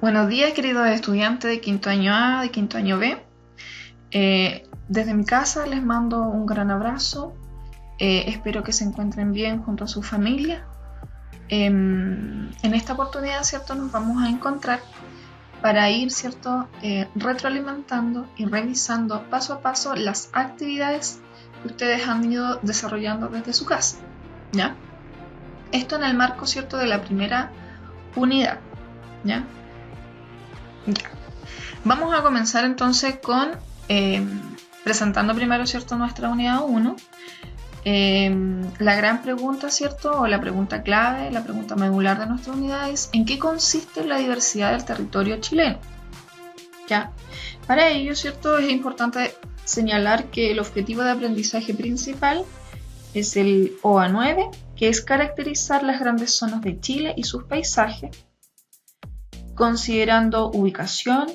Buenos días, queridos estudiantes de quinto año A, de quinto año B. Desde mi casa les mando un gran abrazo. Espero que se encuentren bien junto a su familia. En esta oportunidad, ¿cierto?, nos vamos a encontrar para ir, ¿cierto?, retroalimentando y revisando paso a paso las actividades que ustedes han ido desarrollando desde su casa, ¿ya? Esto en el marco, ¿cierto?, de la primera unidad, ¿ya? Vamos a comenzar entonces con presentando primero, ¿cierto?, nuestra unidad 1. La gran pregunta, ¿cierto?, o la pregunta clave, la pregunta medular de nuestra unidad es ¿en qué consiste la diversidad del territorio chileno? ¿Ya? Para ello, ¿cierto?, es importante señalar que el objetivo de aprendizaje principal es el OA9, que es caracterizar las grandes zonas de Chile y sus paisajes, considerando ubicación,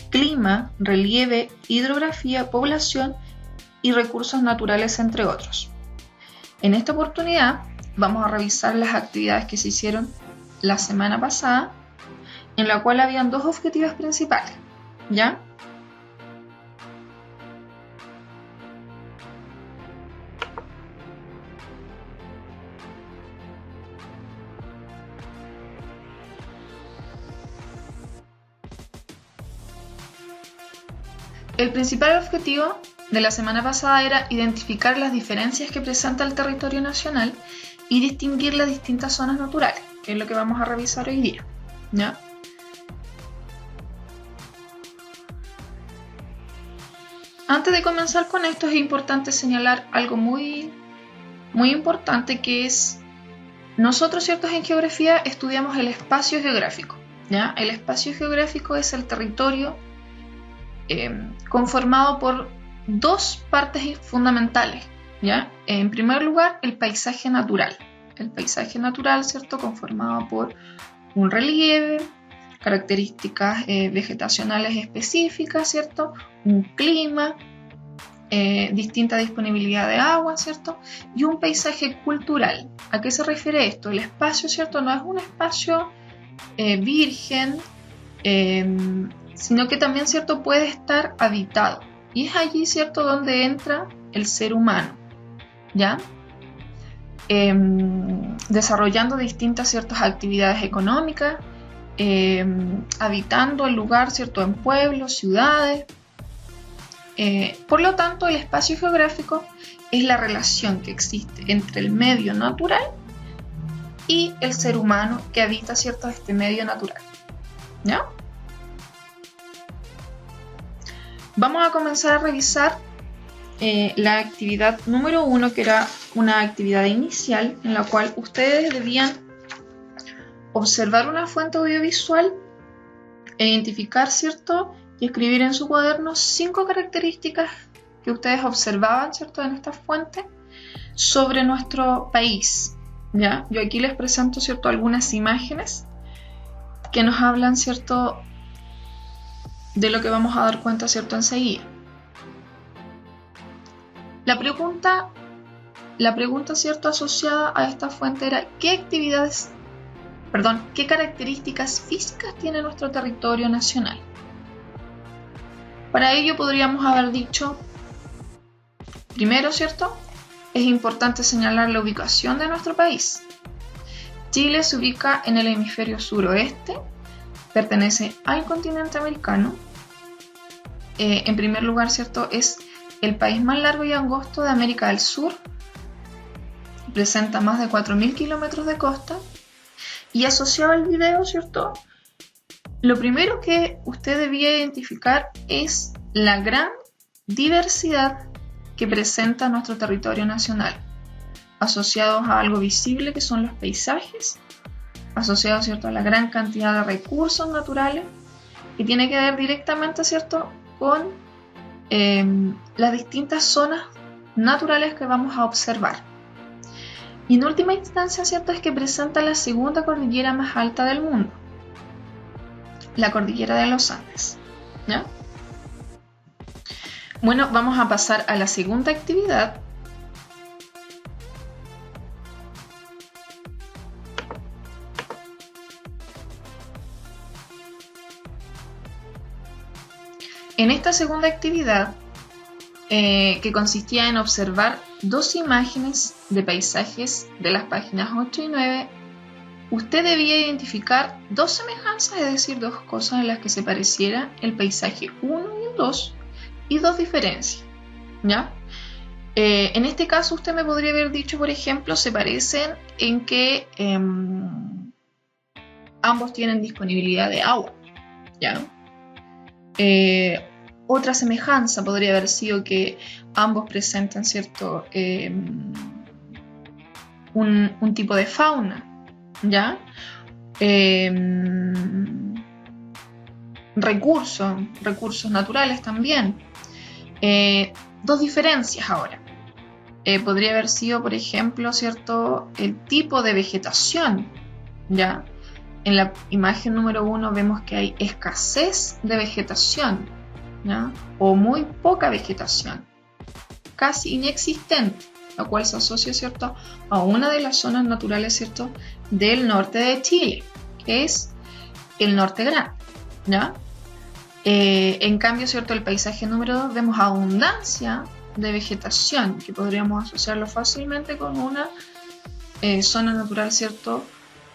clima, relieve, hidrografía, población y recursos naturales, entre otros. En esta oportunidad vamos a revisar las actividades que se hicieron la semana pasada, en la cual habían dos objetivos principales, ¿ya? El principal objetivo de la semana pasada era identificar las diferencias que presenta el territorio nacional y distinguir las distintas zonas naturales, que es lo que vamos a revisar hoy día, ¿ya? Antes de comenzar con esto es importante señalar algo muy importante, que es nosotros, ¿cierto?, en geografía estudiamos el espacio geográfico, ¿ya? El espacio geográfico es el territorio conformado por dos partes fundamentales, ¿ya? En primer lugar, el paisaje natural. El paisaje natural, ¿cierto?, conformado por un relieve, características vegetacionales específicas, ¿cierto?, un clima, distinta disponibilidad de agua, ¿cierto?, y un paisaje cultural. ¿A qué se refiere esto? El espacio, ¿cierto?, no es un espacio virgen, sino que también, ¿cierto?, puede estar habitado. Y es allí, ¿cierto?, donde entra el ser humano, ¿ya? Desarrollando distintas, ciertas actividades económicas, habitando el lugar, ¿cierto?, en pueblos, ciudades. Por lo tanto, el espacio geográfico es la relación que existe entre el medio natural y el ser humano que habita, ¿cierto?, este medio natural, ¿ya? Vamos a comenzar a revisar la actividad número 1, que era una actividad inicial en la cual ustedes debían observar una fuente audiovisual, identificar, ¿cierto?, y escribir en su cuaderno 5 características que ustedes observaban, ¿cierto?, en esta fuente sobre nuestro país, ¿ya? Yo aquí les presento, ¿cierto?, algunas imágenes que nos hablan, ¿cierto?, de lo que vamos a dar cuenta, ¿cierto?, enseguida. La pregunta, ¿cierto?, asociada a esta fuente era ¿qué características físicas tiene nuestro territorio nacional? Para ello podríamos haber dicho, primero, ¿cierto?, es importante señalar la ubicación de nuestro país. Chile se ubica en el hemisferio suroeste, pertenece al continente americano. En primer lugar, ¿cierto?, es el país más largo y angosto de América del Sur. Presenta más de 4.000 kilómetros de costa. Y asociado al video, ¿cierto?, lo primero que usted debía identificar es la gran diversidad que presenta nuestro territorio nacional, asociados a algo visible que son los paisajes, asociados, ¿cierto?, a la gran cantidad de recursos naturales, que tiene que ver directamente, ¿cierto?, con las distintas zonas naturales que vamos a observar. Y en última instancia, ¿cierto?, es que presenta la segunda cordillera más alta del mundo, la cordillera de los Andes, ¿ya? Bueno, vamos a pasar a la segunda actividad. En esta segunda actividad, que consistía en observar dos imágenes de paisajes de las páginas 8 y 9, usted debía identificar dos semejanzas, es decir, dos cosas en las que se pareciera el paisaje 1 y el 2, y dos diferencias, ¿ya? En este caso usted me podría haber dicho, por ejemplo, se parecen en que ambos tienen disponibilidad de agua, ¿ya? Otra semejanza podría haber sido que ambos presentan cierto un tipo de fauna, ¿ya? Recursos naturales también. Dos diferencias ahora. Podría haber sido, por ejemplo, cierto, el tipo de vegetación, ¿ya? En la imagen número 1 vemos que hay escasez de vegetación, ¿ya? O muy poca vegetación, casi inexistente, lo cual se asocia, ¿cierto?, a una de las zonas naturales, ¿cierto?, del norte de Chile, que es el Norte Grande, ¿ya? En cambio, ¿cierto?, el paisaje número 2 vemos abundancia de vegetación, que podríamos asociarlo fácilmente con una zona natural, ¿cierto?,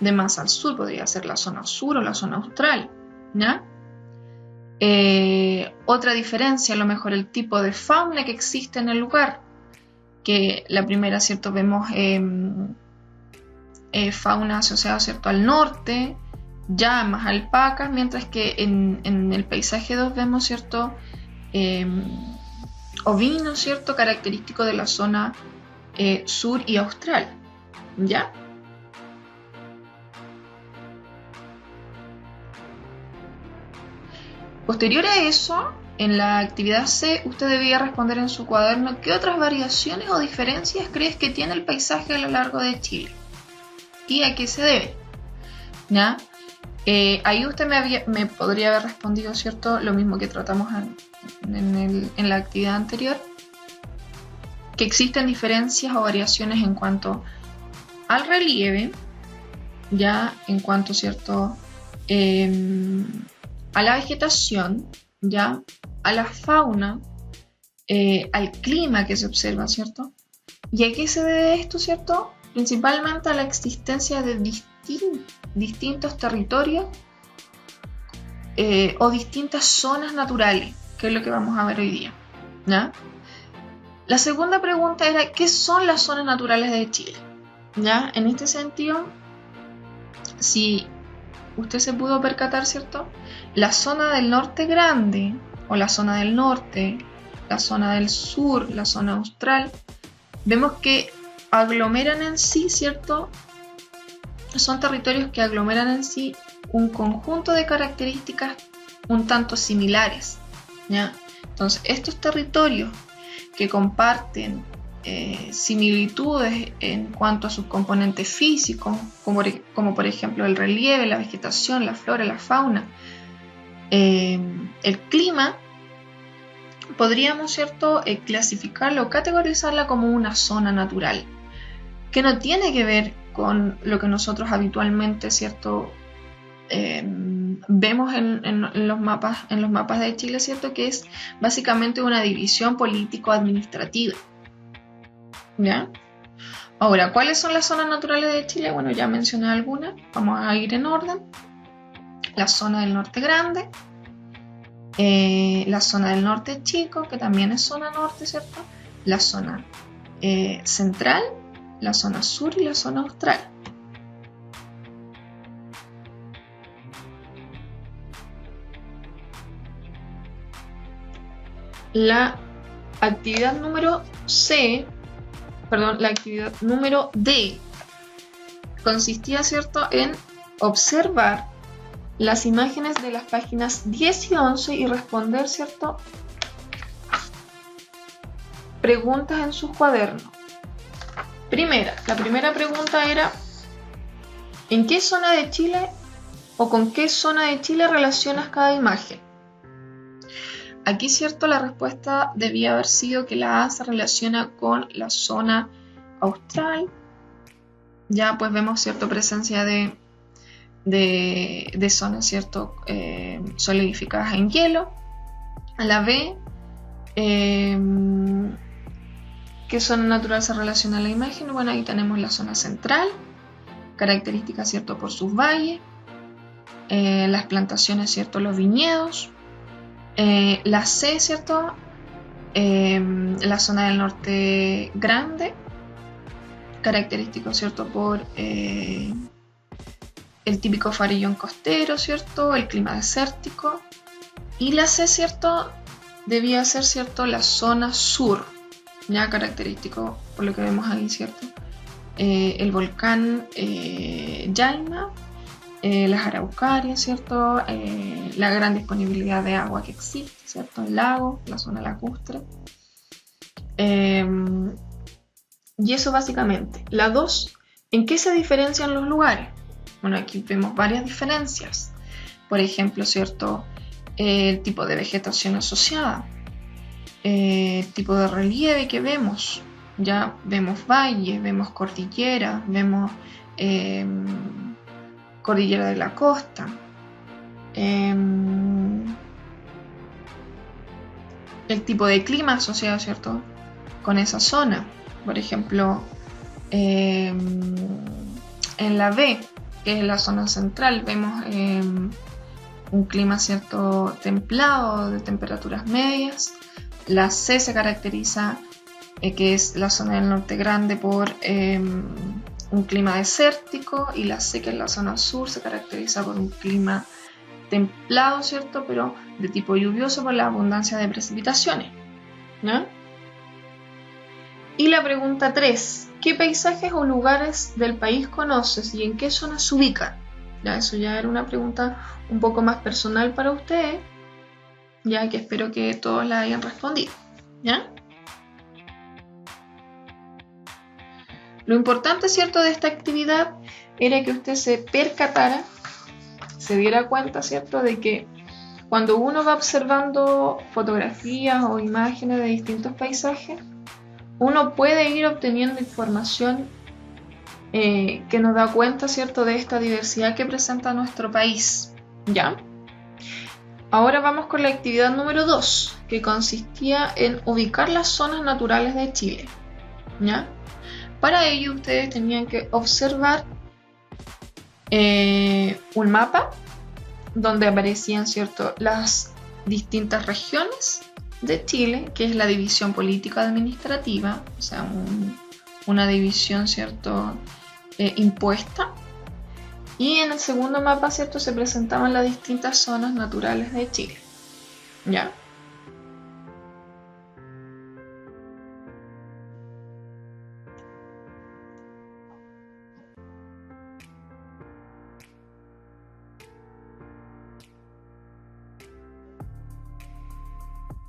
de más al sur, podría ser la zona sur o la zona austral, ¿ya? Otra diferencia, a lo mejor el tipo de fauna que existe en el lugar, que la primera, ¿cierto?, vemos fauna asociada, ¿cierto?, al norte, llamas, alpacas, mientras que en el paisaje 2 vemos, ¿cierto?, ovinos, ¿cierto?, característico de la zona sur y austral, ¿ya? Posterior a eso, en la actividad C, usted debía responder en su cuaderno qué otras variaciones o diferencias crees que tiene el paisaje a lo largo de Chile y a qué se debe, ¿ya? Ahí usted me podría haber respondido, ¿cierto?, lo mismo que tratamos en la actividad anterior, que existen diferencias o variaciones en cuanto al relieve, ya, en cuanto, ¿cierto?, a la vegetación, ya, a la fauna, al clima que se observa, ¿cierto? ¿Y a qué se debe esto, cierto? Principalmente a la existencia de distintos territorios o distintas zonas naturales, que es lo que vamos a ver hoy día, ¿ya? La segunda pregunta era, ¿qué son las zonas naturales de Chile? ¿Ya? En este sentido, si usted se pudo percatar, ¿cierto?, la zona del norte grande, o la zona del norte, la zona del sur, la zona austral, vemos que aglomeran en sí, ¿cierto?, son territorios que aglomeran en sí un conjunto de características un tanto similares, ¿ya? Entonces, estos territorios que comparten similitudes en cuanto a sus componentes físicos, como por ejemplo el relieve, la vegetación, la flora, la fauna, el clima, podríamos, ¿cierto?, clasificarla o categorizarla como una zona natural, que no tiene que ver con lo que nosotros habitualmente, ¿cierto?, vemos en los mapas de Chile, ¿cierto?, que es básicamente una división político-administrativa, ¿ya? Ahora, ¿cuáles son las zonas naturales de Chile? Bueno, ya mencioné algunas, vamos a ir en orden. La zona del norte grande, la zona del norte chico, que también es zona norte, ¿cierto? La zona central, la zona sur y la zona austral. La actividad número D consistía, ¿cierto?, en observar las imágenes de las páginas 10 y 11 y responder, ¿cierto?, preguntas en sus cuadernos. La primera pregunta era, ¿en qué zona de Chile o con qué zona de Chile relacionas cada imagen? Aquí, ¿cierto?, la respuesta debía haber sido que la A se relaciona con la zona austral. Ya pues vemos, ¿cierto?, presencia de zonas, ¿cierto?, solidificadas en hielo. A la B, ¿qué zona natural se relaciona a la imagen? Bueno, ahí tenemos la zona central, característica, ¿cierto?, por sus valles, las plantaciones, ¿cierto?, los viñedos. La C, ¿cierto?, la zona del norte grande, característico, ¿cierto?, por el típico farellón costero, ¿cierto?, el clima desértico. Y la C, ¿cierto?, debía ser, ¿cierto?, la zona sur, ya característico por lo que vemos ahí, ¿cierto?, el volcán Yaima, las araucarias, ¿cierto?, la gran disponibilidad de agua que existe, ¿cierto?, el lago, la zona lacustre. Y eso básicamente. La 2, ¿en qué se diferencian los lugares? Bueno, aquí vemos varias diferencias. Por ejemplo, ¿cierto?, el tipo de vegetación asociada, el tipo de relieve que vemos. Ya vemos valles, vemos cordillera, vemos cordillera de la costa. El tipo de clima asociado, ¿cierto?, con esa zona. Por ejemplo, en la B, que es la zona central, vemos un clima, ¿cierto?, templado, de temperaturas medias. La C se caracteriza, que es la zona del norte grande, por un clima desértico, y la C, que es la zona sur, se caracteriza por un clima templado, ¿cierto?, pero de tipo lluvioso por la abundancia de precipitaciones, ¿no? Y la pregunta 3, ¿qué paisajes o lugares del país conoces y en qué zonas se ubican? Ya, eso ya era una pregunta un poco más personal para ustedes, ya que espero que todos la hayan respondido, ¿ya? Lo importante, ¿cierto?, de esta actividad era que usted se percatara, se diera cuenta, ¿cierto?, de que cuando uno va observando fotografías o imágenes de distintos paisajes, uno puede ir obteniendo información que nos da cuenta, ¿cierto?, de esta diversidad que presenta nuestro país, ¿ya? Ahora vamos con la actividad número 2, que consistía en ubicar las zonas naturales de Chile, ¿ya? Para ello ustedes tenían que observar un mapa donde aparecían, ¿cierto?, las distintas regiones de Chile, que es la división política administrativa, o sea, una división, ¿cierto?, impuesta. Y en el segundo mapa, ¿cierto?, se presentaban las distintas zonas naturales de Chile, ¿ya?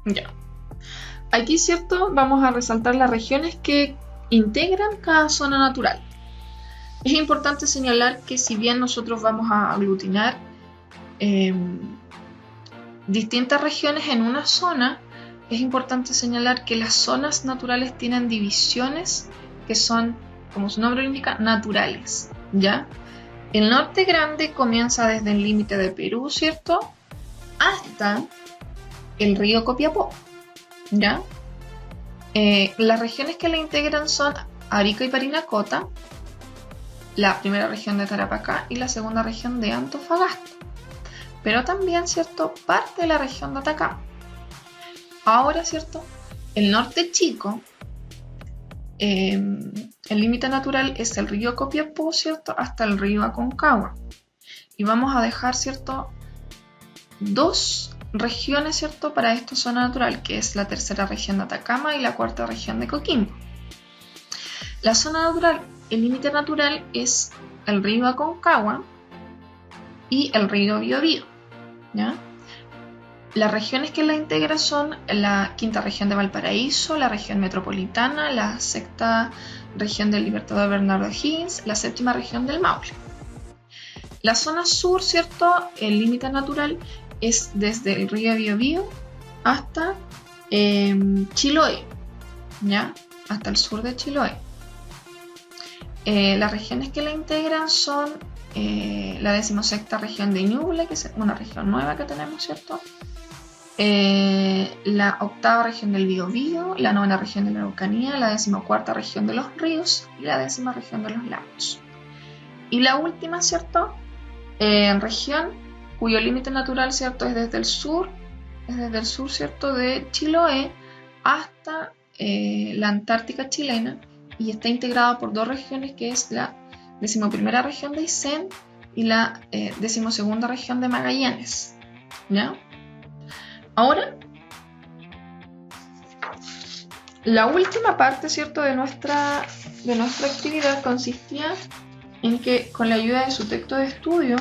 Ya. Aquí, ¿cierto?, vamos a resaltar las regiones que integran cada zona natural. Es importante señalar que si bien nosotros vamos a aglutinar distintas regiones en una zona, es importante señalar que las zonas naturales tienen divisiones que son, como su nombre lo indica, naturales, ¿ya? El norte grande comienza desde el límite de Perú, ¿cierto?, hasta el río Copiapó, ¿ya? Las regiones que la integran son Arica y Parinacota, la primera región de Tarapacá y la segunda región de Antofagasta, pero también, ¿cierto?, parte de la región de Atacama. Ahora, ¿cierto?, el norte chico, el límite natural es el río Copiapó, ¿cierto?, hasta el río Aconcagua. Y vamos a dejar, ¿cierto?, dos regiones, ¿cierto?, para esta zona natural, que es la tercera región de Atacama y la cuarta región de Coquimbo. La zona natural, el límite natural es el río Aconcagua y el río Biobío, ¿ya? Las regiones que la integran son la quinta región de Valparaíso, la región metropolitana, la sexta región del Libertador Bernardo O'Higgins, la séptima región del Maule. La zona sur, ¿cierto?, el límite natural es desde el río Biobío hasta Chiloé, ¿ya?, hasta el sur de Chiloé. Las regiones que la integran son la 16ª región de Ñuble, que es una región nueva que tenemos, ¿cierto?, la 8ª región del Biobío, la 9ª región de la Araucanía, la 14ª región de los ríos y la 10ª región de los lagos. Y la última, ¿cierto? Región cuyo límite natural, ¿cierto? Es desde el sur, ¿cierto? De Chiloé hasta la Antártica chilena, y está integrado por 2 regiones, que es la 11ª región de Aysén y la 12ª región de Magallanes, ¿ya? Ahora, la última parte, ¿cierto? de nuestra actividad consistía en que, con la ayuda de su texto de estudio,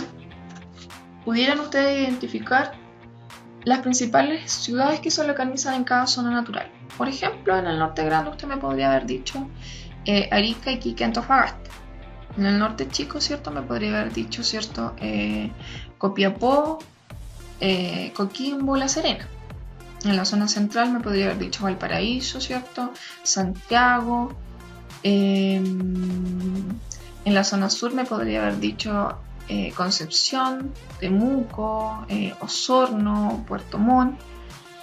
pudieran ustedes identificar las principales ciudades que se localizan en cada zona natural. Por ejemplo, en el norte grande usted me podría haber dicho Arica, Iquique, Antofagasta. En el norte chico, ¿cierto? Me podría haber dicho, ¿cierto? Copiapó, Coquimbo, La Serena. En la zona central me podría haber dicho Valparaíso, ¿cierto? Santiago. En la zona sur me podría haber dicho Concepción, Temuco, Osorno, Puerto Montt.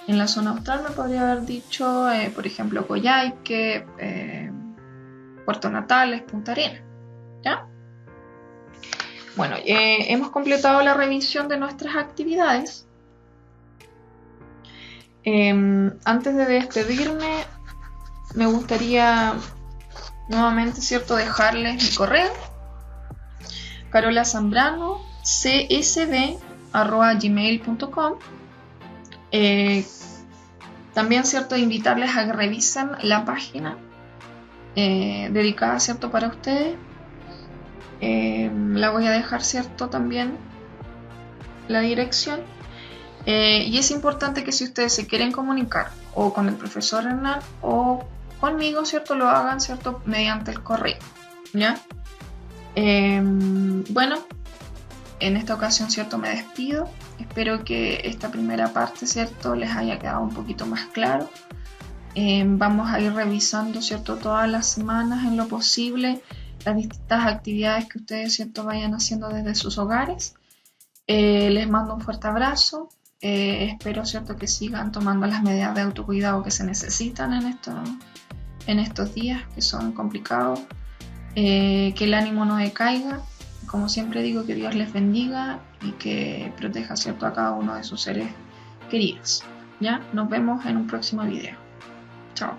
En la zona austral me podría haber dicho, por ejemplo, Coyhaique, Puerto Natales, Punta Arenas, ¿ya? Bueno, hemos completado la revisión de nuestras actividades. Antes de despedirme, me gustaría nuevamente, ¿cierto?, dejarles mi correo: carolazambrano.csb@gmail.com. También, ¿cierto?, invitarles a que revisen la página dedicada, ¿cierto?, para ustedes. La voy a dejar, ¿cierto?, también la dirección. Y es importante que si ustedes se quieren comunicar o con el profesor Hernán o conmigo, ¿cierto?, lo hagan, ¿cierto?, mediante el correo, ¿ya? Bueno, en esta ocasión, ¿cierto?, me despido. Espero que esta primera parte, ¿cierto?, les haya quedado un poquito más claro. Vamos a ir revisando, ¿cierto?, todas las semanas en lo posible las distintas actividades que ustedes, ¿cierto?, vayan haciendo desde sus hogares. Les mando un fuerte abrazo. Espero, ¿cierto?, que sigan tomando las medidas de autocuidado que se necesitan en estos días que son complicados. Que el ánimo no decaiga. Como siempre digo, que Dios les bendiga y que proteja, ¿cierto?, a cada uno de sus seres queridos, ¿ya? Nos vemos en un próximo video. Chao.